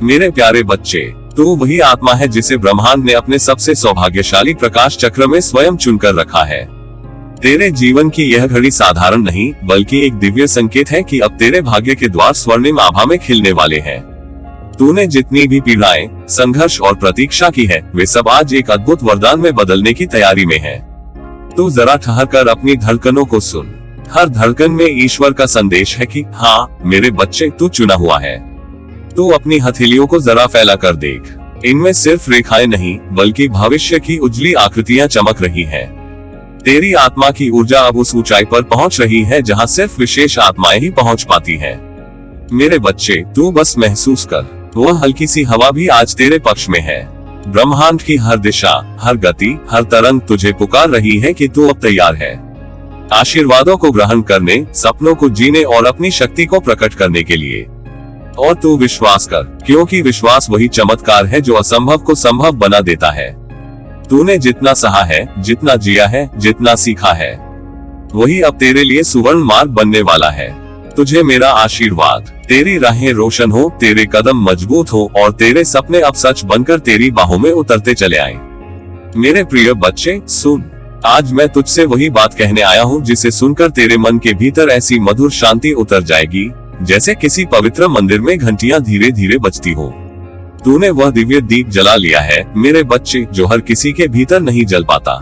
मेरे प्यारे बच्चे, तू वही आत्मा है जिसे ब्रह्मांड ने अपने सबसे सौभाग्यशाली प्रकाश चक्र में स्वयं चुनकर रखा है। तेरे जीवन की यह घड़ी साधारण नहीं बल्कि एक दिव्य संकेत है कि अब तेरे भाग्य के द्वार स्वर्णिम आभा में खिलने वाले हैं। तूने जितनी भी पीड़ाएं, संघर्ष और प्रतीक्षा की है, वे सब आज एक अद्भुत वरदान में बदलने की तैयारी में है। तू जरा ठहर कर अपनी धड़कनों को सुन। हर धड़कन में ईश्वर का संदेश है कि हाँ मेरे बच्चे, तू चुना हुआ है। तू अपनी हथेलियों को जरा फैला कर देख। इनमें सिर्फ रेखाएं नहीं बल्कि भविष्य की उजली आकृतियां चमक रही हैं। तेरी आत्मा की ऊर्जा अब उस ऊंचाई पर पहुंच रही है जहां सिर्फ विशेष आत्माएं ही पहुंच पाती हैं। मेरे बच्चे, तू बस महसूस कर, वह हल्की सी हवा भी आज तेरे पक्ष में है। ब्रह्मांड की हर दिशा, हर गति, हर तरंग तुझे पुकार रही है कि तू अब तैयार है आशीर्वादों को ग्रहण करने, सपनों को जीने और अपनी शक्ति को प्रकट करने के लिए। और तू विश्वास कर, क्योंकि विश्वास वही चमत्कार है जो असंभव को संभव बना देता है। तूने जितना सहा है, जितना जिया है, जितना सीखा है, वही अब तेरे लिए सुवर्ण मार्ग बनने वाला है। तुझे मेरा आशीर्वाद, तेरी राहें रोशन हो, तेरे कदम मजबूत हो और तेरे सपने अब सच बनकर तेरी बाहों में उतरते चले आए। मेरे प्रिय बच्चे, सुन, आज मैं तुझसे वही बात कहने आया हूँ जिसे सुनकर तेरे मन के भीतर ऐसी मधुर शांति उतर जाएगी जैसे किसी पवित्र मंदिर में घंटियां धीरे धीरे बजती हो। तूने वह दिव्य दीप जला लिया है मेरे बच्चे, जो हर किसी के भीतर नहीं जल पाता।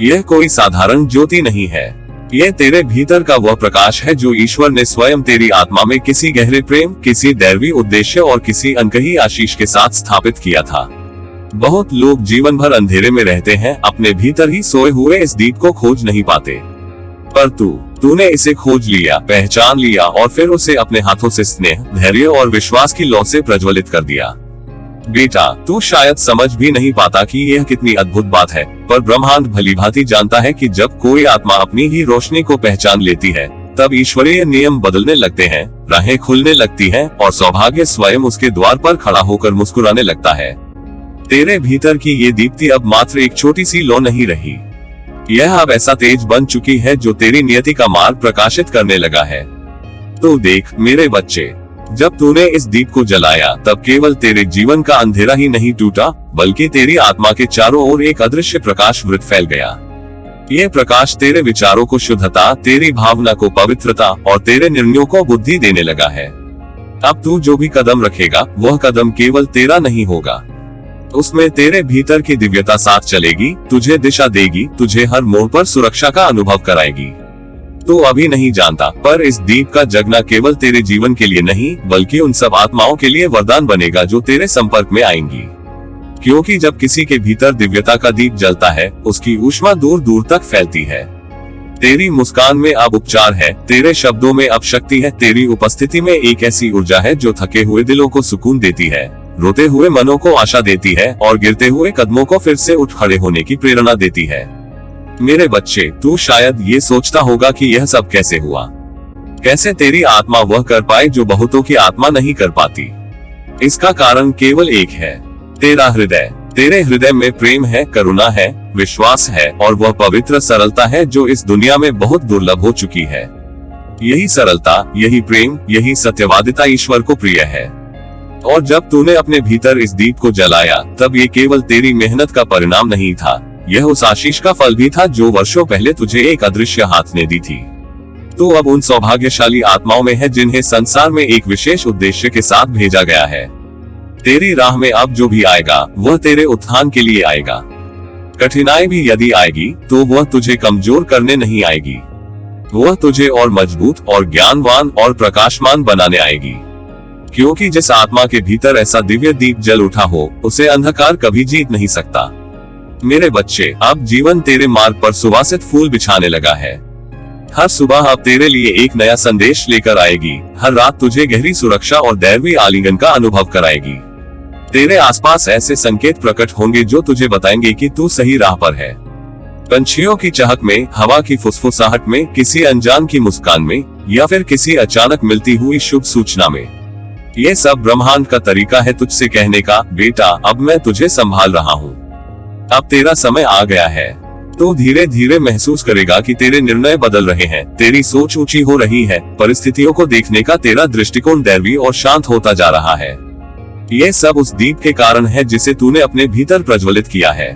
यह कोई साधारण ज्योति नहीं है, यह तेरे भीतर का वह प्रकाश है जो ईश्वर ने स्वयं तेरी आत्मा में किसी गहरे प्रेम, किसी दैवी उद्देश्य और किसी अनकही आशीष के साथ स्थापित किया था। बहुत लोग जीवन भर अंधेरे में रहते हैं, अपने भीतर ही सोए हुए इस दीप को खोज नहीं पाते, पर तूने इसे खोज लिया, पहचान लिया और फिर उसे अपने हाथों से स्नेह, धैर्य और विश्वास की लौ से प्रज्वलित कर दिया। बेटा, तू शायद समझ भी नहीं पाता कि यह कितनी अद्भुत बात है, पर ब्रह्मांड भलीभांति जानता है कि जब कोई आत्मा अपनी ही रोशनी को पहचान लेती है, तब ईश्वरीय नियम बदलने लगते हैं, राहें खुलने लगती हैं और सौभाग्य स्वयं उसके द्वार पर खड़ा होकर मुस्कुराने लगता है। तेरे भीतर की ये दीप्ति अब मात्र एक छोटी सी लौ नहीं रही, यह अब ऐसा तेज बन चुकी है जो तेरी नियति का मार्ग प्रकाशित करने लगा है। तो देख मेरे बच्चे, जब तूने इस दीप को जलाया तब केवल तेरे जीवन का अंधेरा ही नहीं टूटा, बल्कि तेरी आत्मा के चारों ओर एक अदृश्य प्रकाश वृत्त फैल गया। यह प्रकाश तेरे विचारों को शुद्धता, तेरी भावना को पवित्रता और तेरे निर्णयों को बुद्धि देने लगा है। अब तू जो भी कदम रखेगा वह कदम केवल तेरा नहीं होगा, उसमें तेरे भीतर की दिव्यता साथ चलेगी, तुझे दिशा देगी, तुझे हर मोड़ पर सुरक्षा का अनुभव कराएगी। तू अभी नहीं जानता, पर इस दीप का जगना केवल तेरे जीवन के लिए नहीं बल्कि उन सब आत्माओं के लिए वरदान बनेगा जो तेरे संपर्क में आएंगी। क्योंकि जब किसी के भीतर दिव्यता का दीप जलता है, उसकी ऊष्मा दूर दूर तक फैलती है। तेरी मुस्कान में अब उपचार है, तेरे शब्दों में अब शक्ति है, तेरी उपस्थिति में एक ऐसी ऊर्जा है जो थके हुए दिलों को सुकून देती है, रोते हुए मनों को आशा देती है और गिरते हुए कदमों को फिर से उठ खड़े होने की प्रेरणा देती है। मेरे बच्चे, तू शायद ये सोचता होगा कि यह सब कैसे हुआ, कैसे तेरी आत्मा वह कर पाए जो बहुतों की आत्मा नहीं कर पाती। इसका कारण केवल एक है, तेरा हृदय। तेरे हृदय में प्रेम है, करुणा है, विश्वास है और वह पवित्र सरलता है जो इस दुनिया में बहुत दुर्लभ हो चुकी है। यही सरलता, यही प्रेम, यही सत्यवादिता ईश्वर को प्रिय है। और जब तूने अपने भीतर इस दीप को जलाया, तब ये केवल तेरी मेहनत का परिणाम नहीं था, यह उस आशीष का फल भी था जो वर्षों पहले तुझे एक अदृश्य हाथ ने दी थी। तू अब उन सौभाग्यशाली आत्माओं में है जिन्हें संसार में एक विशेष उद्देश्य के साथ भेजा गया है। तेरी राह में अब जो भी आएगा वह तेरे उत्थान के लिए आएगा। कठिनाई भी यदि आएगी तो वह तुझे कमजोर करने नहीं आएगी, वह तुझे और मजबूत और ज्ञानवान और प्रकाशमान बनाने आएगी। क्योंकि जिस आत्मा के भीतर ऐसा दिव्य दीप जल उठा हो, उसे अंधकार कभी जीत नहीं सकता। मेरे बच्चे, अब जीवन तेरे मार्ग पर सुवासित फूल बिछाने लगा है। हर सुबह अब तेरे लिए एक नया संदेश लेकर आएगी, हर रात तुझे गहरी सुरक्षा और दैवी आलिंगन का अनुभव कराएगी। तेरे आसपास ऐसे संकेत प्रकट होंगे जो तुझे बताएंगे कि तू सही राह पर है। पंछियों की चहक में, हवा की फुसफुसाहट में, किसी अनजान की मुस्कान में या फिर किसी अचानक मिलती हुई शुभ सूचना में, ये सब ब्रह्मांड का तरीका है तुझसे कहने का, बेटा अब मैं तुझे संभाल रहा हूँ, अब तेरा समय आ गया है। तो धीरे धीरे महसूस करेगा कि तेरे निर्णय बदल रहे हैं, तेरी सोच ऊंची हो रही है, परिस्थितियों को देखने का तेरा दृष्टिकोण दैवी और शांत होता जा रहा है। ये सब उस दीप के कारण है जिसे तूने अपने भीतर प्रज्वलित किया है।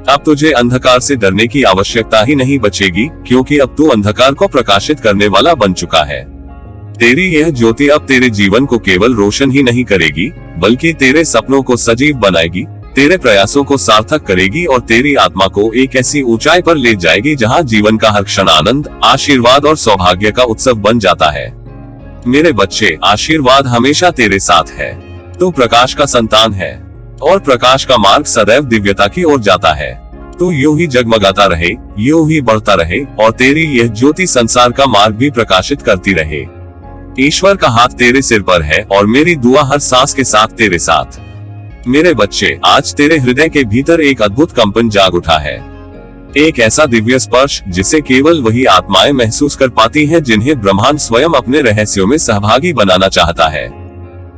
अब तुझे अंधकार से डरने की आवश्यकता ही नहीं बचेगी, क्योंकि अब तू अंधकार को प्रकाशित करने वाला बन चुका है। तेरी यह ज्योति अब तेरे जीवन को केवल रोशन ही नहीं करेगी, बल्कि तेरे सपनों को सजीव बनाएगी, तेरे प्रयासों को सार्थक करेगी और तेरी आत्मा को एक ऐसी ऊंचाई पर ले जाएगी जहां जीवन का हर क्षण आनंद, आशीर्वाद और सौभाग्य का उत्सव बन जाता है। मेरे बच्चे, आशीर्वाद हमेशा तेरे साथ है। तू प्रकाश का संतान है और प्रकाश का मार्ग सदैव दिव्यता की ओर जाता है। तू यूं ही जगमगाता रहे, यूं ही बढ़ता रहे और तेरी यह ज्योति संसार का मार्ग भी प्रकाशित करती रहे। ईश्वर का हाथ तेरे सिर पर है और मेरी दुआ हर सांस के साथ तेरे साथ। मेरे बच्चे, आज तेरे हृदय के भीतर एक अद्भुत कंपन जाग उठा है। एक ऐसा दिव्य स्पर्श जिसे केवल वही आत्माएं महसूस कर पाती हैं जिन्हें ब्रह्मांड स्वयं अपने रहस्यों में सहभागी बनाना चाहता है।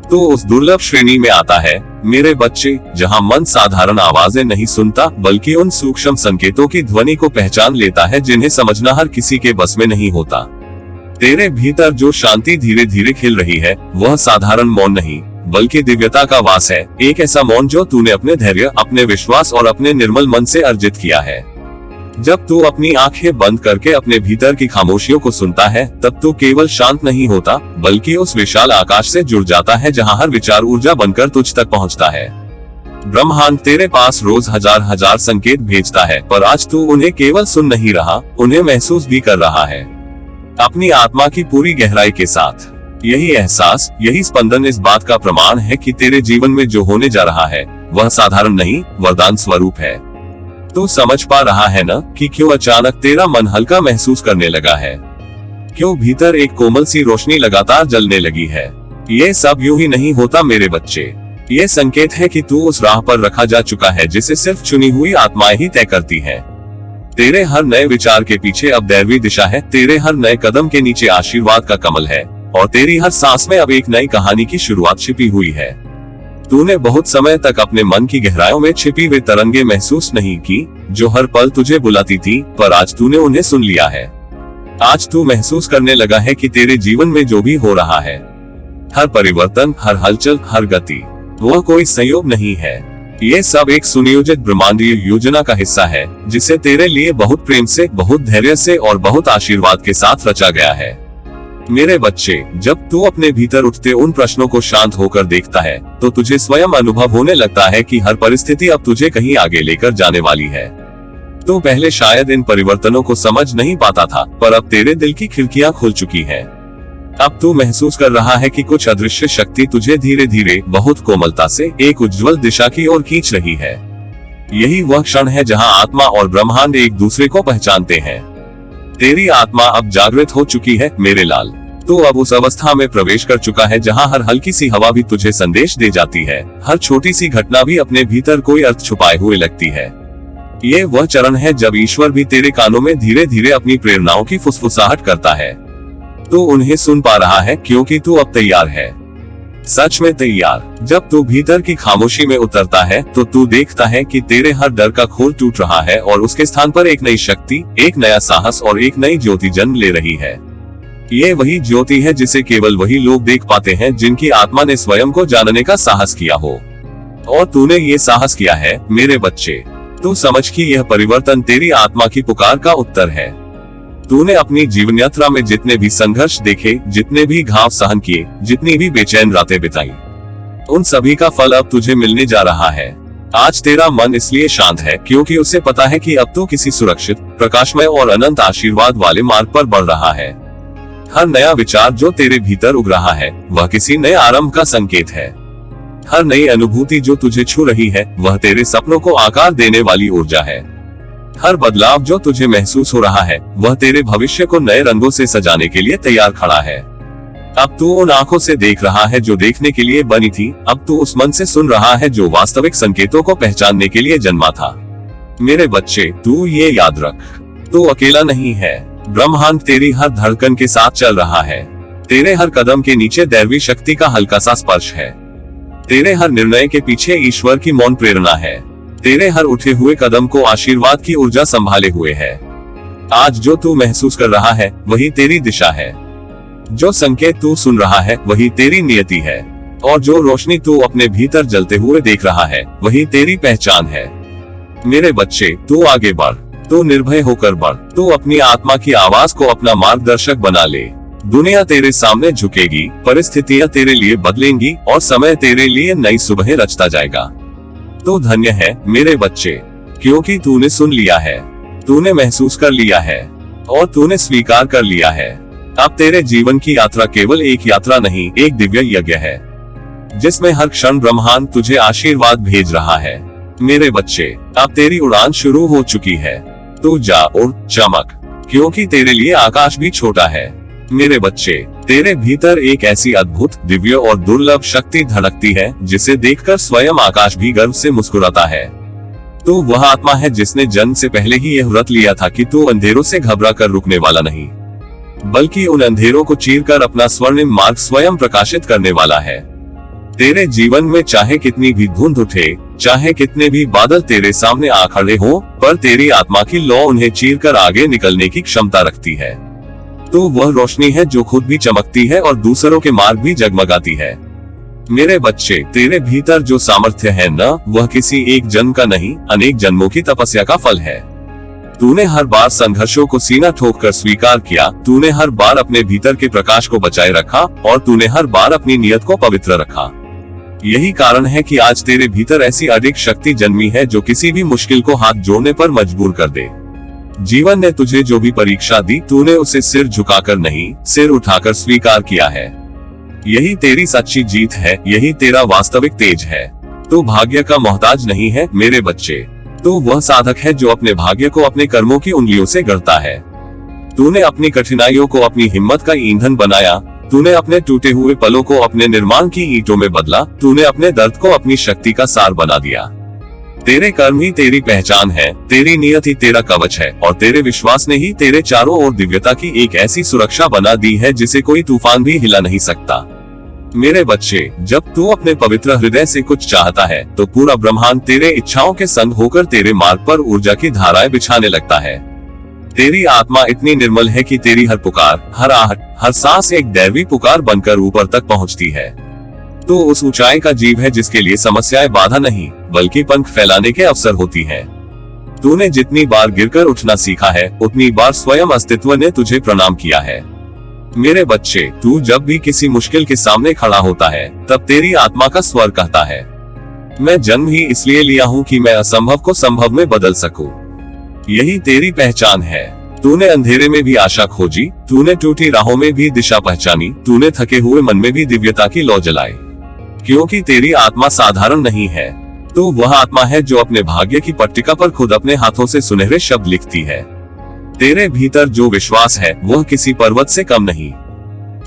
तो उस दुर्लभ श्रेणी में आता है मेरे बच्चे, जहां मन साधारण आवाजें नहीं सुनता, बल्कि उन सूक्ष्म संकेतों की ध्वनि को पहचान लेता है जिन्हें समझना हर किसी के बस में नहीं होता। तेरे भीतर जो शांति धीरे धीरे खिल रही है, वह साधारण मौन नहीं, बल्कि दिव्यता का वास है। एक ऐसा मौन जो तूने अपने धैर्य, अपने विश्वास और अपने निर्मल मन से अर्जित किया है। जब तू अपनी आंखें बंद करके अपने भीतर की खामोशियों को सुनता है, तब तू केवल शांत नहीं होता, बल्कि उस विशाल आकाश से जुड़ जाता है जहां हर विचार ऊर्जा बनकर तुझ तक पहुंचता है। ब्रह्मांड तेरे पास रोज हजार हजार संकेत भेजता है, पर आज तू उन्हें केवल सुन नहीं रहा, उन्हें महसूस भी कर रहा है, अपनी आत्मा की पूरी गहराई के साथ। यही एहसास, यही स्पंदन इस बात का प्रमाण है कि तेरे जीवन में जो होने जा रहा है वह साधारण नहीं, वरदान स्वरूप है। तू समझ पा रहा है ना कि क्यों अचानक तेरा मन हल्का महसूस करने लगा है, क्यों भीतर एक कोमल सी रोशनी लगातार जलने लगी है। ये सब यूं ही नहीं होता मेरे बच्चे। ये संकेत है कि तू उस राह पर रखा जा चुका है जिसे सिर्फ चुनी हुई आत्माएं ही तय करती हैं। तेरे हर नए विचार के पीछे अब दैवी दिशा है, तेरे हर नए कदम के नीचे आशीर्वाद का कमल है और तेरी हर सांस में अब एक नई कहानी की शुरुआत छिपी हुई है। तूने बहुत समय तक अपने मन की गहराइयों में छिपी हुई तरंगे महसूस नहीं की, जो हर पल तुझे बुलाती थी, पर आज तूने उन्हें सुन लिया है। आज तू महसूस करने लगा है कि तेरे जीवन में जो भी हो रहा है, हर परिवर्तन, हर हलचल, हर गति, वह कोई संयोग नहीं है। ये सब एक सुनियोजित ब्रह्मांडीय योजना का हिस्सा है, जिसे तेरे लिए बहुत प्रेम से, बहुत धैर्य से और बहुत आशीर्वाद के साथ रचा गया है। मेरे बच्चे, जब तू अपने भीतर उठते उन प्रश्नों को शांत होकर देखता है, तो तुझे स्वयं अनुभव होने लगता है कि हर परिस्थिति अब तुझे कहीं आगे लेकर जाने वाली है। तू पहले शायद इन परिवर्तनों को समझ नहीं पाता था, पर अब तेरे दिल की खिड़कियां खुल चुकी हैं। अब तू महसूस कर रहा है कि कुछ अदृश्य शक्ति तुझे धीरे धीरे, बहुत कोमलता से एक उज्जवल दिशा की ओर खींच रही है। यही वह क्षण है जहां आत्मा और ब्रह्मांड एक दूसरे को पहचानते हैं। तेरी आत्मा अब जागृत हो चुकी है मेरे लाल। तू अब उस अवस्था में प्रवेश कर चुका है जहां हर हल्की सी हवा भी तुझे संदेश दे जाती है, हर छोटी सी घटना भी अपने भीतर कोई अर्थ छुपाए हुए लगती है। ये वह चरण है जब ईश्वर भी तेरे कानों में धीरे धीरे अपनी प्रेरणाओं की फुसफुसाहट करता है। तू उन्हें सुन पा रहा है क्योंकि तू अब तैयार है, सच में तैयार। जब तू भीतर की खामोशी में उतरता है तो तू देखता है कि तेरे हर डर का खोल टूट रहा है और उसके स्थान पर एक नई शक्ति, एक नया साहस और एक नई ज्योति जन्म ले रही है। ये वही ज्योति है जिसे केवल वही लोग देख पाते हैं जिनकी आत्मा ने स्वयं को जानने का साहस किया हो, और तूने ये साहस किया है मेरे बच्चे। तू समझ कि यह परिवर्तन तेरी आत्मा की पुकार का उत्तर है। तूने अपनी जीवन यात्रा में जितने भी संघर्ष देखे, जितने भी घाव सहन किए, जितनी भी बेचैन रातें बिताई, उन सभी का फल अब तुझे मिलने जा रहा है। आज तेरा मन इसलिए शांत है क्योंकि उसे पता है कि अब तू किसी सुरक्षित, प्रकाशमय और अनंत आशीर्वाद वाले मार्ग पर बढ़ रहा है। हर नया विचार जो तेरे भीतर उग रहा है, वह किसी नए आरंभ का संकेत है। हर नई अनुभूति जो तुझे छू रही है, वह तेरे सपनों को आकार देने वाली ऊर्जा है। हर बदलाव जो तुझे महसूस हो रहा है, वह तेरे भविष्य को नए रंगों से सजाने के लिए तैयार खड़ा है। अब तू उन आंखों से देख रहा है जो देखने के लिए बनी थी, अब तू उस मन से सुन रहा है जो वास्तविक संकेतों को पहचानने के लिए जन्मा था। मेरे बच्चे, तू ये याद रख, तू अकेला नहीं है। ब्रह्मांड तेरी हर धड़कन के साथ चल रहा है। तेरे हर कदम के नीचे दैवी शक्ति का हल्का सा स्पर्श है। तेरे हर निर्णय के पीछे ईश्वर की मौन प्रेरणा है। तेरे हर उठे हुए कदम को आशीर्वाद की ऊर्जा संभाले हुए है। आज जो तू महसूस कर रहा है, वही तेरी दिशा है। जो संकेत तू सुन रहा है, वही तेरी नियति है। और जो रोशनी तू अपने भीतर जलते हुए देख रहा है वही तेरी पहचान है। मेरे बच्चे, तू आगे बढ़, तू निर्भय होकर बढ़, तू अपनी आत्मा की आवाज को अपना मार्गदर्शक बना ले। दुनिया तेरे सामने झुकेगी, परिस्थितियां तेरे लिए बदलेंगी और समय तेरे लिए नई सुबह रचता जाएगा। तो धन्य है मेरे बच्चे, क्योंकि तूने सुन लिया है, तूने महसूस कर लिया है और तूने स्वीकार कर लिया है। अब तेरे जीवन की यात्रा केवल एक यात्रा नहीं, एक दिव्य यज्ञ है, जिसमें हर क्षण ब्रह्मांड तुझे आशीर्वाद भेज रहा है। मेरे बच्चे, अब तेरी उड़ान शुरू हो चुकी है। तू जा और चमक, क्योंकि तेरे लिए आकाश भी छोटा है। मेरे बच्चे, तेरे भीतर एक ऐसी अद्भुत, दिव्य और दुर्लभ शक्ति धड़कती है जिसे देखकर स्वयं आकाश भी गर्व से मुस्कुराता है। तू वह आत्मा है जिसने जन्म से पहले ही यह व्रत लिया था कि तू अंधेरों से घबरा कर रुकने वाला नहीं, बल्कि उन अंधेरों को चीरकर अपना स्वर्णिम मार्ग स्वयं प्रकाशित करने वाला है। तेरे जीवन में चाहे कितनी भी धुंध उठे, चाहे कितने भी बादल तेरे सामने आ खड़े हों, पर तेरी आत्मा की लौ उन्हें चीरकर आगे निकलने की क्षमता रखती है। तो वह रोशनी है जो खुद भी चमकती है और दूसरों के मार्ग भी जगमगाती है। मेरे बच्चे, तेरे भीतर जो सामर्थ्य है न, वह किसी एक जन्म का नहीं, अनेक जन्मों की तपस्या का फल है। तूने हर बार संघर्षों को सीना ठोक कर स्वीकार किया, तूने हर बार अपने भीतर के प्रकाश को बचाए रखा और तूने हर बार अपनी नियत को पवित्र रखा। यही कारण है कि आज तेरे भीतर ऐसी अडिग शक्ति जन्मी है जो किसी भी मुश्किल को हाथ जोड़ने पर मजबूर कर दे। जीवन ने तुझे जो भी परीक्षा दी, तूने उसे सिर झुकाकर नहीं, सिर उठाकर स्वीकार किया है। यही तेरी सच्ची जीत है, यही तेरा वास्तविक तेज है। तू भाग्य का मोहताज नहीं है मेरे बच्चे, तू वह साधक है जो अपने भाग्य को अपने कर्मों की उंगलियों से गढ़ता है। तूने अपनी कठिनाइयों को अपनी हिम्मत का ईंधन बनाया, तूने अपने टूटे हुए पलों को अपने निर्माण की ईंटों में बदला, तूने अपने दर्द को अपनी शक्ति का सार बना दिया। तेरे कर्म ही तेरी पहचान है, तेरी नियत ही तेरा कवच है और तेरे विश्वास ने ही तेरे चारों ओर दिव्यता की एक ऐसी सुरक्षा बना दी है जिसे कोई तूफान भी हिला नहीं सकता। मेरे बच्चे, जब तू अपने पवित्र हृदय से कुछ चाहता है तो पूरा ब्रह्मांड तेरे इच्छाओं के संग होकर तेरे मार्ग पर ऊर्जा की धाराएं बिछाने लगता है। तेरी आत्मा इतनी निर्मल है कि तेरी हर पुकार, हर आहट, हर सांस एक दैवी पुकार बनकर ऊपर तक पहुंचती है। तो उस ऊंचाई का जीव है जिसके लिए समस्याएं बाधा नहीं बल्कि पंख फैलाने के अवसर होती है। तूने जितनी बार गिरकर उठना सीखा है, उतनी बार स्वयं अस्तित्व ने तुझे प्रणाम किया है। मेरे बच्चे, तू जब भी किसी मुश्किल के सामने खड़ा होता है, तब तेरी आत्मा का स्वर कहता है, मैं जन्म ही इसलिए लिया हूँ कि मैं असंभव को संभव में बदल सकूं। यही तेरी पहचान है। तूने अंधेरे में भी आशा खोजी, तूने टूटी राहों में भी दिशा पहचानी, तूने थके हुए मन में भी दिव्यता की लौ जलाई। क्योंकि तेरी आत्मा साधारण नहीं है, तू वह आत्मा है जो अपने भाग्य की पट्टिका पर खुद अपने हाथों से सुनहरे शब्द लिखती है। तेरे भीतर जो विश्वास है वह किसी पर्वत से कम नहीं,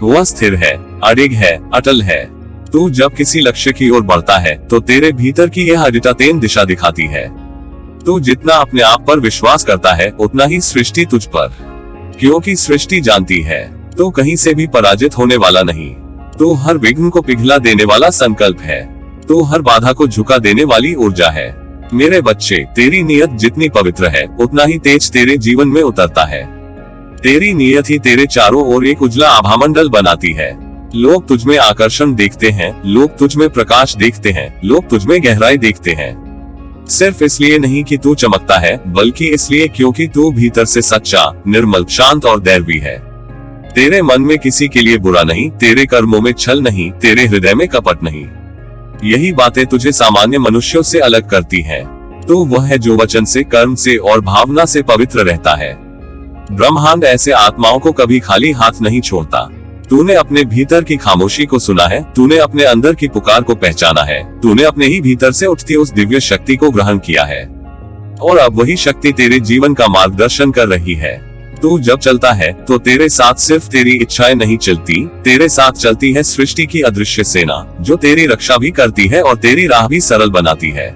वह स्थिर है, अडिग है, अटल है। तू जब किसी लक्ष्य की ओर बढ़ता है तो तेरे भीतर की यह अडिटातेन दिशा दिखाती है। तू जितना अपने आप पर विश्वास करता है उतना ही सृष्टि तुझ पर, क्योंकि सृष्टि जानती है तू कहीं से भी पराजित होने वाला नहीं। तू हर विघ्न को पिघला देने वाला संकल्प है, तू हर बाधा को झुका देने वाली ऊर्जा है। मेरे बच्चे, तेरी नियत जितनी पवित्र है उतना ही तेज तेरे जीवन में उतरता है। तेरी नियत ही तेरे चारों ओर एक उजला आभामंडल बनाती है। लोग तुझ में आकर्षण देखते हैं, लोग तुझ में प्रकाश देखते हैं, लोग तुझ में गहराई देखते हैं। सिर्फ इसलिए नहीं कि तू चमकता है, बल्कि इसलिए क्योंकि तू भीतर से सच्चा, निर्मल, शांत और दैवी है। तेरे मन में किसी के लिए बुरा नहीं, तेरे कर्मों में छल नहीं, तेरे हृदय में कपट नहीं। यही बातें तुझे सामान्य मनुष्यों से अलग करती हैं। तू वह है जो वचन से, कर्म से और भावना से पवित्र रहता है। ब्रह्मांड ऐसे आत्माओं को कभी खाली हाथ नहीं छोड़ता। तूने अपने भीतर की खामोशी को सुना है, तूने अपने अंदर की पुकार को पहचाना है, तूने अपने ही भीतर से उठती उस दिव्य शक्ति को ग्रहण किया है और अब वही शक्ति तेरे जीवन का मार्गदर्शन कर रही है। तू जब चलता है तो तेरे साथ सिर्फ तेरी इच्छाएं नहीं चलती, तेरे साथ चलती है सृष्टि की अदृश्य सेना जो तेरी रक्षा भी करती है और तेरी राह भी सरल बनाती है।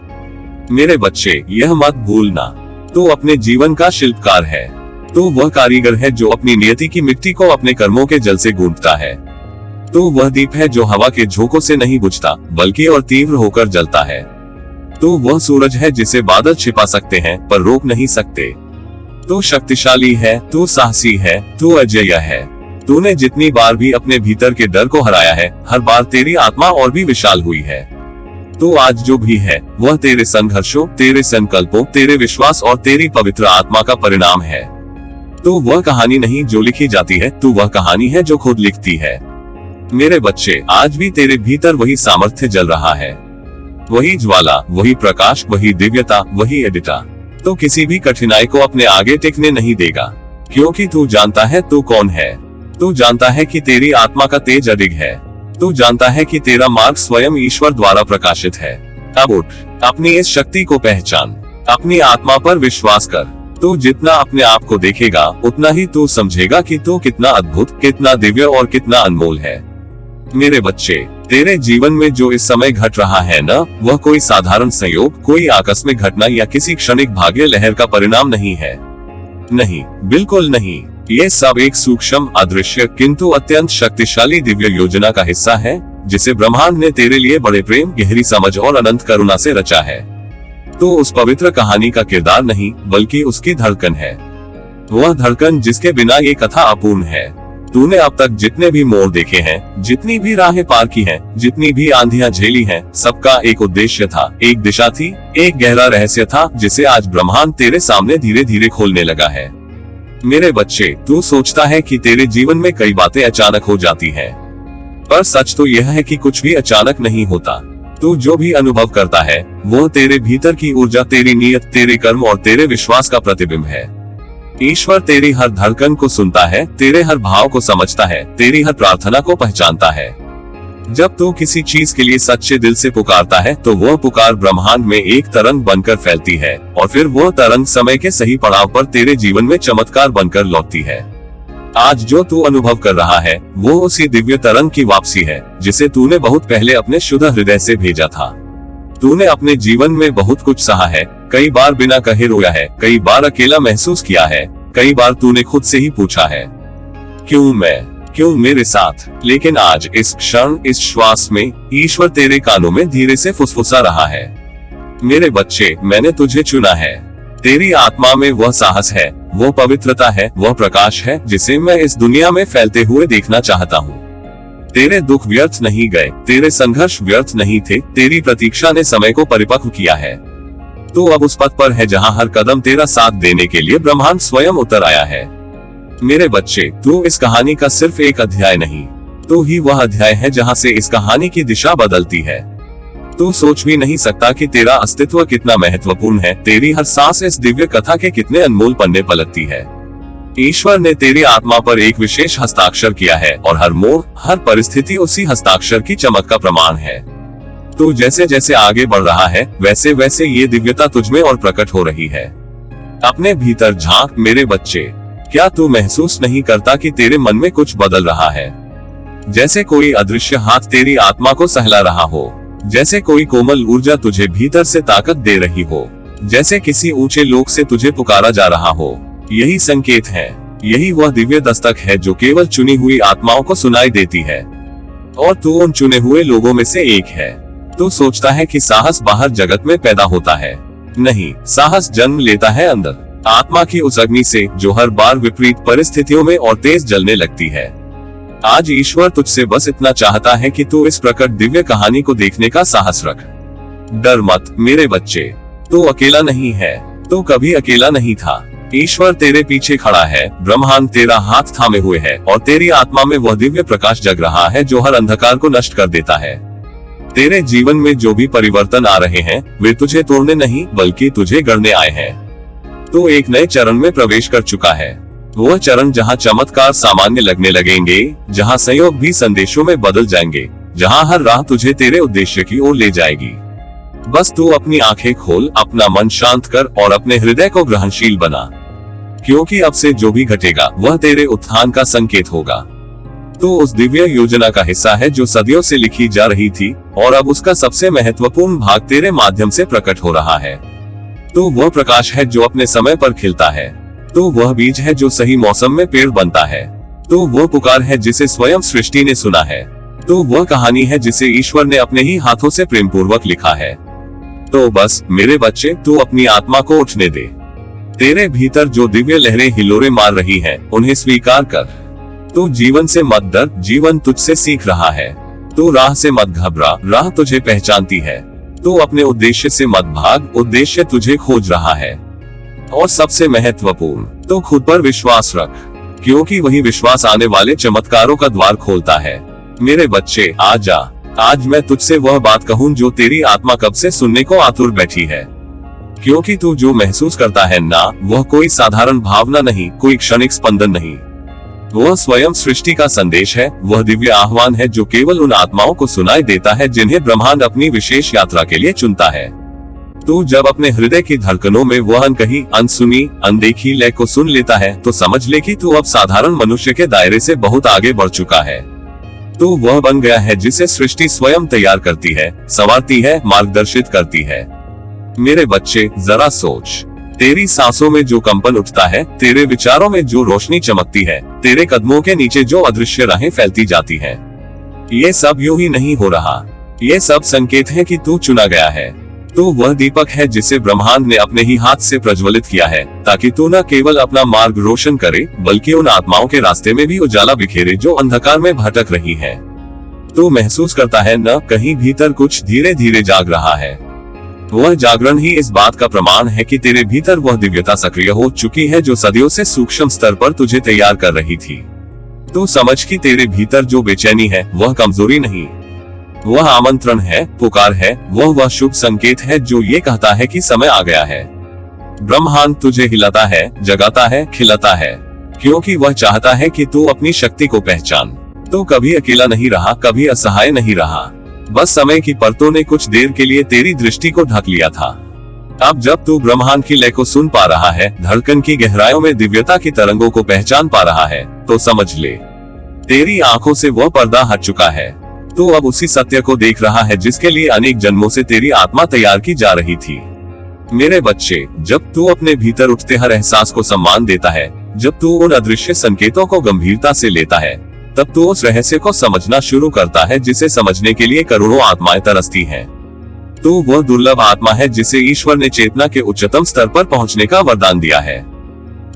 मेरे बच्चे, यह मत भूलना, तू अपने जीवन का शिल्पकार है। तू वह कारीगर है जो अपनी नियति की मिट्टी को अपने कर्मों के जल से गूंथता है। तू वह दीप है जो हवा के झोंकों से नहीं बुझता बल्कि और तीव्र होकर जलता है। तू वह सूरज है जिसे बादल छिपा सकते हैं पर रोक नहीं सकते। तू शक्तिशाली है, तू साहसी है, तू अजेय है। तूने जितनी बार भी अपने भीतर के डर को हराया है, हर बार तेरी आत्मा और भी विशाल हुई है। तो आज जो भी है वह तेरे संघर्षों, तेरे संकल्पों, तेरे विश्वास और तेरी पवित्र आत्मा का परिणाम है। तो वह कहानी नहीं जो लिखी जाती है, तो वह कहानी है जो खुद लिखती है। मेरे बच्चे, आज भी तेरे भीतर वही सामर्थ्य जल रहा है, वही ज्वाला, वही प्रकाश, वही दिव्यता, वही एडिटा। तो किसी भी कठिनाई को अपने आगे टिकने नहीं देगा, क्योंकि तू जानता है तू कौन है। तू जानता है कि तेरी आत्मा का तेज अडिग है। तू जानता है कि तेरा मार्ग स्वयं ईश्वर द्वारा प्रकाशित है। अब उठ, अपनी इस शक्ति को पहचान, अपनी आत्मा पर विश्वास कर। तू जितना अपने आप को देखेगा उतना ही तू समझेगा कि तू कितना अद्भुत, कितना दिव्य और कितना अनमोल है। मेरे बच्चे, तेरे जीवन में जो इस समय घट रहा है ना, वह कोई साधारण संयोग, कोई आकस्मिक घटना या किसी क्षणिक भाग्य लहर का परिणाम नहीं है। नहीं, बिल्कुल नहीं। ये सब एक सूक्ष्म, अदृश्य किंतु अत्यंत शक्तिशाली दिव्य योजना का हिस्सा है, जिसे ब्रह्मांड ने तेरे लिए बड़े प्रेम, गहरी समझ और अनंत करुणा से रचा है। तो उस पवित्र कहानी का किरदार नहीं, बल्कि उसकी धड़कन है। वह धड़कन जिसके बिना ये कथा अपूर्ण है। तूने अब तक जितने भी मोड़ देखे हैं, जितनी भी राहें पार की हैं, जितनी भी आंधियां झेली हैं, सबका एक उद्देश्य था, एक दिशा थी, एक गहरा रहस्य था, जिसे आज ब्रह्मांड तेरे सामने धीरे धीरे खोलने लगा है। मेरे बच्चे, तू सोचता है कि तेरे जीवन में कई बातें अचानक हो जाती हैं, पर सच तो यह है कि कुछ भी अचानक नहीं होता। तू जो भी अनुभव करता है वो तेरे भीतर की ऊर्जा, तेरी नीयत, तेरे कर्म और तेरे विश्वास का प्रतिबिंब है। ईश्वर तेरी हर धड़कन को सुनता है, तेरे हर भाव को समझता है, तेरी हर प्रार्थना को पहचानता है। जब तू किसी चीज के लिए सच्चे दिल से पुकारता है तो वह पुकार ब्रह्मांड में एक तरंग बनकर फैलती है, और फिर वह तरंग समय के सही पड़ाव पर तेरे जीवन में चमत्कार बनकर लौटती है। आज जो तू अनुभव कर रहा है वो उसी दिव्य तरंग की वापसी है, जिसे तूने बहुत पहले अपने शुद्ध हृदय से भेजा था। तूने अपने जीवन में बहुत कुछ सहा है, कई बार बिना कहे रोया है, कई बार अकेला महसूस किया है, कई बार तूने खुद से ही पूछा है, क्यों मैं, क्यों मेरे साथ। लेकिन आज, इस क्षण, इस श्वास में ईश्वर तेरे कानों में धीरे से फुसफुसा रहा है, मेरे बच्चे, मैंने तुझे चुना है। तेरी आत्मा में वह साहस है, वो पवित्रता है, वह प्रकाश है, जिसे मैं इस दुनिया में फैलते हुए देखना चाहता हूँ। तेरे दुख व्यर्थ नहीं गए, तेरे संघर्ष व्यर्थ नहीं थे, तेरी प्रतीक्षा ने समय को परिपक्व किया है। तू अब उस पथ पर है जहाँ हर कदम तेरा साथ देने के लिए ब्रह्मांड स्वयं उतर आया है। मेरे बच्चे, तू इस कहानी का सिर्फ एक अध्याय नहीं, तू ही वह अध्याय है जहाँ से इस कहानी की दिशा बदलती है। तू सोच भी नहीं सकता कि तेरा अस्तित्व कितना महत्वपूर्ण है, तेरी हर सांस इस दिव्य कथा के कितने अनमोल पन्ने पलटती है। ईश्वर ने तेरी आत्मा पर एक विशेष हस्ताक्षर किया है, और हर मोड़, हर परिस्थिति उसी हस्ताक्षर की चमक का प्रमाण है। तू जैसे जैसे आगे बढ़ रहा है, वैसे वैसे ये दिव्यता तुझमें और प्रकट हो रही है। अपने भीतर झांक मेरे बच्चे, क्या तू महसूस नहीं करता कि तेरे मन में कुछ बदल रहा है? जैसे कोई अदृश्य हाथ तेरी आत्मा को सहला रहा हो, जैसे कोई कोमल ऊर्जा तुझे भीतर से ताकत दे रही हो, जैसे किसी ऊंचे लोक से तुझे पुकारा जा रहा हो। यही संकेत है, यही वह दिव्य दस्तक है जो केवल चुनी हुई आत्माओं को सुनाई देती है, और तू उन चुने हुए लोगों में से एक है। तू सोचता है कि साहस बाहर जगत में पैदा होता है, नहीं, साहस जन्म लेता है अंदर, आत्मा की उस अग्नि से जो हर बार विपरीत परिस्थितियों में और तेज जलने लगती है। आज ईश्वर तुझसे बस इतना चाहता है कि तू इस प्रकट दिव्य कहानी को देखने का साहस रख। डर मत मेरे बच्चे, तू अकेला नहीं है, तू कभी अकेला नहीं था। ईश्वर तेरे पीछे खड़ा है, ब्रह्मांड तेरा हाथ थामे हुए है, और तेरी आत्मा में वह दिव्य प्रकाश जग रहा है जो हर अंधकार को नष्ट कर देता है। तेरे जीवन में जो भी परिवर्तन आ रहे हैं वे तुझे तोड़ने नहीं बल्कि तुझे गढ़ने आए हैं। तू एक नए चरण में प्रवेश कर चुका है, वह चरण जहाँ चमत्कार सामान्य लगने लगेंगे, जहाँ संयोग भी संदेशों में बदल जाएंगे, जहाँ हर राह तुझे तेरे उद्देश्य की ओर ले जाएगी। बस तू अपनी आंखें खोल, अपना मन शांत कर और अपने हृदय को ग्रहणशील बना, क्योंकि अब से जो भी घटेगा वह तेरे उत्थान का संकेत होगा। तो उस दिव्य योजना का हिस्सा है जो सदियों से लिखी जा रही थी, और अब उसका सबसे महत्वपूर्ण भाग तेरे माध्यम से प्रकट हो रहा है। तो वह प्रकाश है जो अपने समय पर खिलता है, तो वह बीज है जो सही मौसम में पेड़ बनता है, तो वह पुकार है जिसे स्वयं सृष्टि ने सुना है, तो वह कहानी है जिसे ईश्वर ने अपने ही हाथों से प्रेम पूर्वक लिखा है। तो बस मेरे बच्चे, तू अपनी आत्मा को उठने दे। तेरे भीतर जो दिव्य लहरें हिलोरे मार रही हैं, उन्हें स्वीकार कर। तू जीवन से मत डर, जीवन तुझसे सीख रहा है। तू राह से मत घबरा, राह तुझे पहचानती है। तू अपने उद्देश्य से मत भाग, उद्देश्य तुझे खोज रहा है। और सबसे महत्वपूर्ण, तो खुद पर विश्वास रख, क्योंकि वही विश्वास आने वाले चमत्कारों का द्वार खोलता है। मेरे बच्चे, आजा, आज मैं तुझसे वह बात कहूँ जो तेरी आत्मा कब से सुनने को आतुर बैठी है। क्योंकि तू जो महसूस करता है ना, वह कोई साधारण भावना नहीं, कोई क्षणिक स्पंदन नहीं, वह स्वयं सृष्टि का संदेश है। वह दिव्य आह्वान है जो केवल उन आत्माओं को सुनाई देता है जिन्हें ब्रह्मांड अपनी विशेष यात्रा के लिए चुनता है। तू जब अपने हृदय की धड़कनों में वह अनकही, अनसुनी, अनदेखी लय को सुन लेता है, तो समझ ले कि तू अब साधारण मनुष्य के दायरे से बहुत आगे बढ़ चुका है। तू वह बन गया है जिसे सृष्टि स्वयं तैयार करती है, संवारती है, मार्गदर्शित करती है। मेरे बच्चे, जरा सोच, तेरी सांसों में जो कंपन उठता है, तेरे विचारों में जो रोशनी चमकती है, तेरे कदमों के नीचे जो अदृश्य राहें फैलती जाती हैं, ये सब यूं ही नहीं हो रहा। ये सब संकेत है कि तू चुना गया है। तू वह दीपक है जिसे ब्रह्मांड ने अपने ही हाथ से प्रज्वलित किया है, ताकि तू न केवल अपना मार्ग रोशन करे, बल्कि उन आत्माओं के रास्ते में भी उजाला बिखेरे जो अंधकार में भटक रही हैं। तू महसूस करता है न, कहीं भीतर कुछ धीरे धीरे जाग रहा है। वह जागरण ही इस बात का प्रमाण है कि तेरे भीतर वह दिव्यता सक्रिय हो चुकी है जो सदियों से सूक्ष्म स्तर पर तुझे तैयार कर रही थी। तू समझ कि तेरे भीतर जो बेचैनी है, वह कमजोरी नहीं, वह आमंत्रण है, पुकार है, वह शुभ संकेत है जो ये कहता है कि समय आ गया है। ब्रह्मांड तुझे हिलाता है, जगाता है, खिलाता है, क्योंकि वह चाहता है कि तू अपनी शक्ति को पहचान। तू कभी अकेला नहीं रहा, कभी असहाय नहीं रहा। बस समय की परतों ने कुछ देर के लिए तेरी दृष्टि को ढक लिया था। अब जब तू ब्रह्मांड की लय को सुन पा रहा है, धड़कन की गहराइयों में दिव्यता की तरंगों को पहचान पा रहा है, तो समझ ले, तेरी आंखों से वह पर्दा हट चुका है। तू अब उसी सत्य को देख रहा है जिसके लिए अनेक जन्मों से तेरी आत्मा तैयार की जा रही थी। मेरे बच्चे, जब तू अपने भीतर उठते हर एहसास को सम्मान देता है, जब तू उन अदृश्य संकेतों को गंभीरता से लेता है, तब तू उस रहस्य को समझना शुरू करता है जिसे समझने के लिए करोड़ों आत्माएं तरसती हैं। तू वह दुर्लभ आत्मा है जिसे ईश्वर ने चेतना के उच्चतम स्तर पर पहुंचने का वरदान दिया है।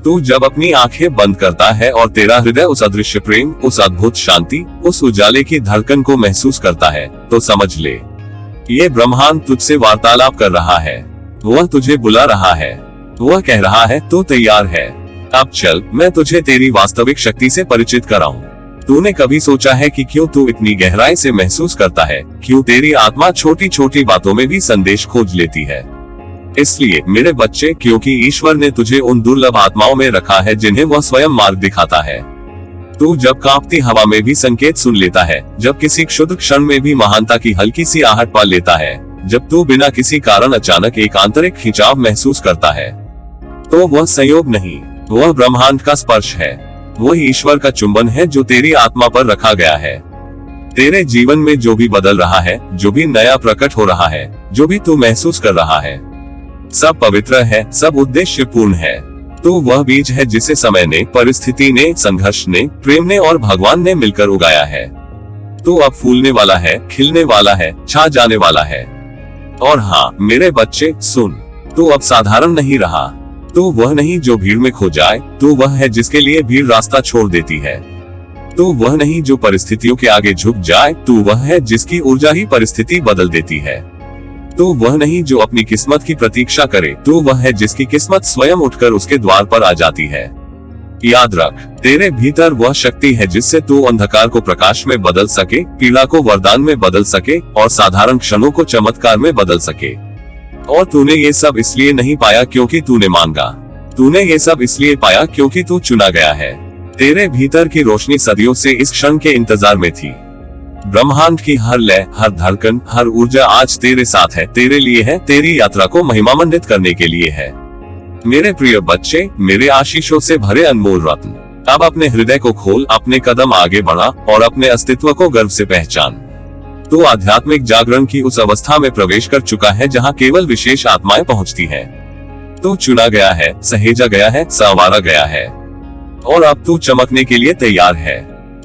तू जब अपनी आंखें बंद करता है और तेरा हृदय उस अदृश्य प्रेम, उस अद्भुत शांति, उस उजाले की धड़कन को महसूस करता है, तो समझ ले, ये ब्रह्मांड तुझसे वार्तालाप कर रहा है। वह तुझे बुला रहा है, वह कह रहा है, तू तैयार है, अब चल, मैं तुझे तेरी वास्तविक शक्ति से परिचित कराऊं। तूने कभी सोचा है कि क्यों तू इतनी गहराई से महसूस करता है, क्यों तेरी आत्मा छोटी छोटी बातों में भी संदेश खोज लेती है? इसलिए मेरे बच्चे, क्योंकि ईश्वर ने तुझे उन दुर्लभ आत्माओं में रखा है जिन्हें वह स्वयं मार्ग दिखाता है। तू जब कांपती हवा में भी संकेत सुन लेता है, जब किसी क्षुद्र क्षण में भी महानता की हल्की सी आहट पा लेता है, जब तू बिना किसी कारण अचानक एक आंतरिक खिंचाव महसूस करता है, तो वह संयोग नहीं, वह ब्रह्मांड का स्पर्श है, वह ईश्वर का चुंबन है जो तेरी आत्मा पर रखा गया है। तेरे जीवन में जो भी बदल रहा है, जो भी नया प्रकट हो रहा है, जो भी तू महसूस कर रहा है, सब पवित्र है, सब उद्देश्यपूर्ण है। तू वह बीज है जिसे समय ने, परिस्थिति ने, संघर्ष ने, प्रेम ने और भगवान ने मिलकर उगाया है। तू अब फूलने वाला है, खिलने वाला है, छा जाने वाला है। और हाँ मेरे बच्चे, सुन, तू अब साधारण नहीं रहा। तू वह नहीं जो भीड़ में खो जाए, तू वह है जिसके लिए भीड़ रास्ता छोड़ देती है। तू वह नहीं जो परिस्थितियों के आगे झुक जाए, तू वह है जिसकी ऊर्जा ही परिस्थिति बदल देती है। तू वह नहीं जो अपनी किस्मत की प्रतीक्षा करे, तू वह है जिसकी किस्मत स्वयं उठकर उसके द्वार पर आ जाती है। याद रख, तेरे भीतर वह शक्ति है जिससे तू अंधकार को प्रकाश में बदल सके, पीड़ा को वरदान में बदल सके और साधारण क्षणों को चमत्कार में बदल सके। और तूने ये सब इसलिए नहीं पाया क्योंकि तूने मांगा, तूने ये सब इसलिए पाया क्योंकि तू चुना गया है। तेरे भीतर की रोशनी सदियों से इस क्षण के इंतजार में थी। ब्रह्मांड की हर लय, हर धड़कन, हर ऊर्जा आज तेरे साथ है, तेरे लिए है, तेरी यात्रा को महिमामंडित करने के लिए है। मेरे प्रिय बच्चे, मेरे आशीषों से भरे अनमोल रत्न, अब अपने हृदय को खोल, अपने कदम आगे बढ़ा और अपने अस्तित्व को गर्व से पहचान। तू आध्यात्मिक जागरण की उस अवस्था में प्रवेश कर चुका है जहाँ केवल विशेष आत्माएं पहुँचती हैं। तू चुना गया है, सहेजा गया है, संवारा गया है, और अब तू चमकने के लिए तैयार है।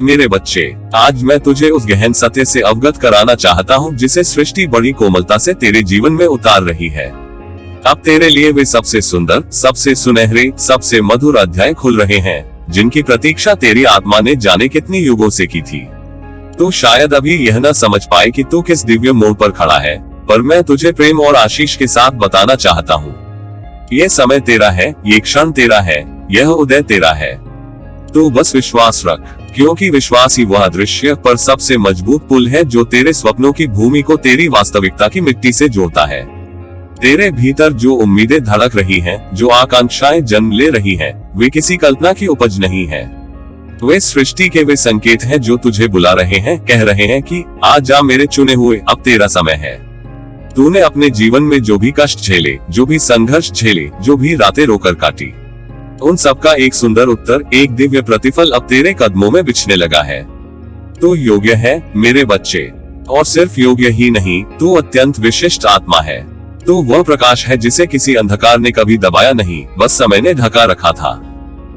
मेरे बच्चे, आज मैं तुझे उस गहन सत्य से अवगत कराना चाहता हूँ जिसे सृष्टि बड़ी कोमलता से तेरे जीवन में उतार रही है। अब तेरे लिए वे सबसे सुंदर, सबसे सुनहरे, सबसे मधुर अध्याय खुल रहे हैं जिनकी प्रतीक्षा तेरी आत्मा ने जाने कितनी युगों से की थी। तू शायद अभी यह न समझ पाए कि तू किस दिव्य मोड़ पर खड़ा है, पर मैं तुझे प्रेम और आशीष के साथ बताना चाहता हूँ। ये समय तेरा है, ये क्षण तेरा है, यह उदय तेरा है। तू बस विश्वास रख, क्योंकि विश्वास ही वह दृश्य पर सबसे मजबूत पुल है जो तेरे स्वप्नों की भूमि को तेरी वास्तविकता की मिट्टी से जोड़ता है। तेरे भीतर जो उम्मीदें धड़क रही हैं, जो आकांक्षाएं जन्म ले रही हैं, वे किसी कल्पना की उपज नहीं है। वे सृष्टि के वे संकेत हैं जो तुझे बुला रहे हैं, कह रहे हैं कि आ जा मेरे चुने हुए, अब तेरा समय है। तूने अपने जीवन में जो भी कष्ट झेले, जो भी संघर्ष झेले, जो भी रातें रोकर काटी, उन सबका एक सुंदर उत्तर, एक दिव्य प्रतिफल अब तेरे कदमों में बिछने लगा है। तू योग्य है मेरे बच्चे, और सिर्फ योग्य ही नहीं, तू अत्यंत विशिष्ट आत्मा है। तू वह प्रकाश है जिसे किसी अंधकार ने कभी दबाया नहीं, बस समय ने ढका रखा था।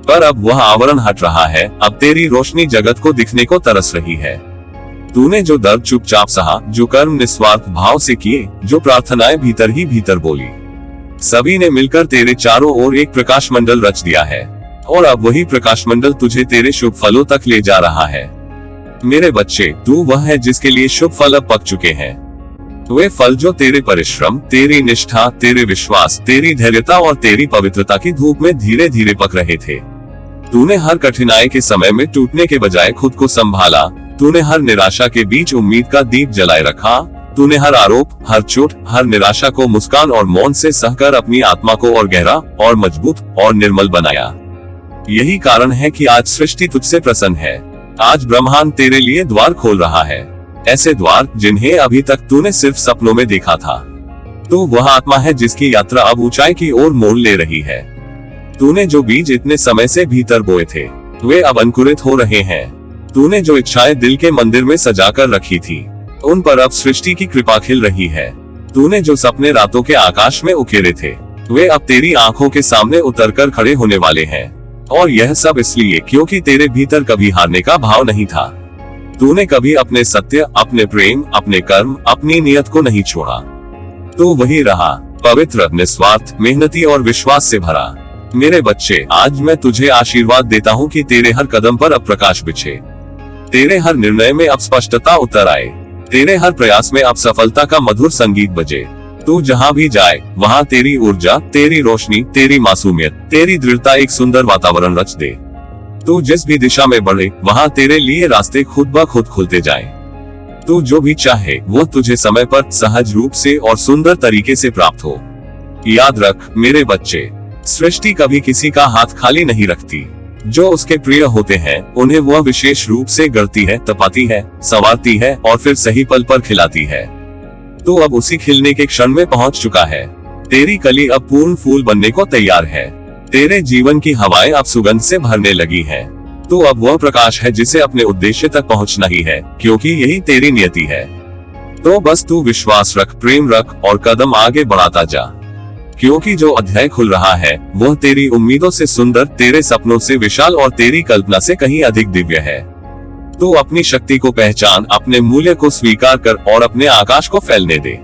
पर अब वह आवरण हट रहा है, अब तेरी रोशनी जगत को दिखने को तरस रही है। तूने जो दर्द चुपचाप सहा, जो कर्म निस्वार्थ भाव से किए, जो प्रार्थनाएं भीतर ही भीतर बोली, सभी ने मिलकर तेरे चारों ओर एक प्रकाश मंडल रच दिया है। और अब वही प्रकाश मंडल तुझे तेरे शुभ फलों तक ले जा रहा है। मेरे बच्चे, तू वह है जिसके लिए शुभ फल अब पक चुके हैं। वे फल जो तेरे परिश्रम, तेरी निष्ठा, तेरे विश्वास, तेरी धैर्यता और तेरी पवित्रता की धूप में धीरे धीरे पक रहे थे। तूने हर कठिनाई के समय में टूटने के बजाय खुद को संभाला। तूने हर निराशा के बीच उम्मीद का दीप जलाए रखा। तूने हर आरोप, हर चोट, हर निराशा को मुस्कान और मौन से सहकर अपनी आत्मा को और गहरा और मजबूत और निर्मल बनाया। यही कारण है कि आज सृष्टि तुझसे प्रसन्न है। आज ब्रह्मांड तेरे लिए द्वार खोल रहा है, ऐसे द्वार जिन्हें अभी तक तूने सिर्फ सपनों में देखा था। तू वह आत्मा है जिसकी यात्रा अब ऊंचाई की ओर मोड़ ले रही है। तूने जो बीज इतने समय से भीतर बोए थे, वे अब अंकुरित हो रहे हैं। तूने जो इच्छाएं दिल के मंदिर में सजाकर रखी थी, उन पर अब सृष्टि की कृपा खिल रही है। तूने जो सपने रातों के आकाश में उकेरे थे, वे अब तेरी आंखों के सामने उतरकर खड़े होने वाले हैं। और यह सब इसलिए क्योंकि तेरे भीतर कभी हारने का भाव नहीं था। तूने कभी अपने सत्य, अपने प्रेम, अपने कर्म, अपनी नियत को नहीं छोड़ा। तू वही रहा, पवित्र, निस्वार्थ, मेहनती और विश्वास से भरा। मेरे बच्चे, आज मैं तुझे आशीर्वाद देता हूँ कि तेरे हर कदम पर अब प्रकाश बिछे, तेरे हर निर्णय में अब स्पष्टता उतर आए, तेरे हर प्रयास में अब सफलता का मधुर संगीत बजे। तू जहाँ भी जाए, वहाँ तेरी ऊर्जा, तेरी रोशनी, तेरी मासूमियत, तेरी दृढ़ता एक सुंदर वातावरण रच दे। तू जिस भी दिशा में बढ़े, वहाँ तेरे लिए रास्ते खुद ब खुद खुलते जाएं। तू जो भी चाहे वो तुझे समय पर, सहज रूप से और सुंदर तरीके से प्राप्त हो। याद रख मेरे बच्चे, सृष्टि कभी किसी का हाथ खाली नहीं रखती। जो उसके प्रिय होते हैं, उन्हें वह विशेष रूप से गढ़ती है, तपाती है, संवारती है और फिर सही पल पर खिलाती है। तू अब उसी खिलने के क्षण में पहुंच चुका है। तेरी कली अब पूर्ण फूल बनने को तैयार है। तेरे जीवन की हवाएं अब सुगंध से भरने लगी हैं। तू अब वह प्रकाश है जिसे अपने उद्देश्य तक पहुंचना ही है, क्योंकि यही तेरी नियति है। तो बस तू विश्वास रख, प्रेम रख और कदम आगे बढ़ाता जा, क्योंकि जो अध्याय खुल रहा है वह तेरी उम्मीदों से सुंदर, तेरे सपनों से विशाल और तेरी कल्पना से कहीं अधिक दिव्य है। तू अपनी शक्ति को पहचान, अपने मूल्य को स्वीकार कर और अपने आकाश को फैलने दे।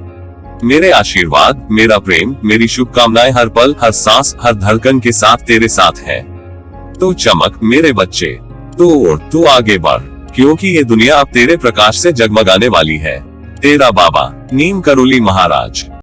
मेरे आशीर्वाद, मेरा प्रेम, मेरी शुभकामनाएं हर पल, हर सांस, हर धड़कन के साथ तेरे साथ है। तू चमक मेरे बच्चे, तू आगे बढ़, क्योंकि ये दुनिया अब तेरे प्रकाश से जगमगाने वाली है। तेरा बाबा नीम करोली महाराज।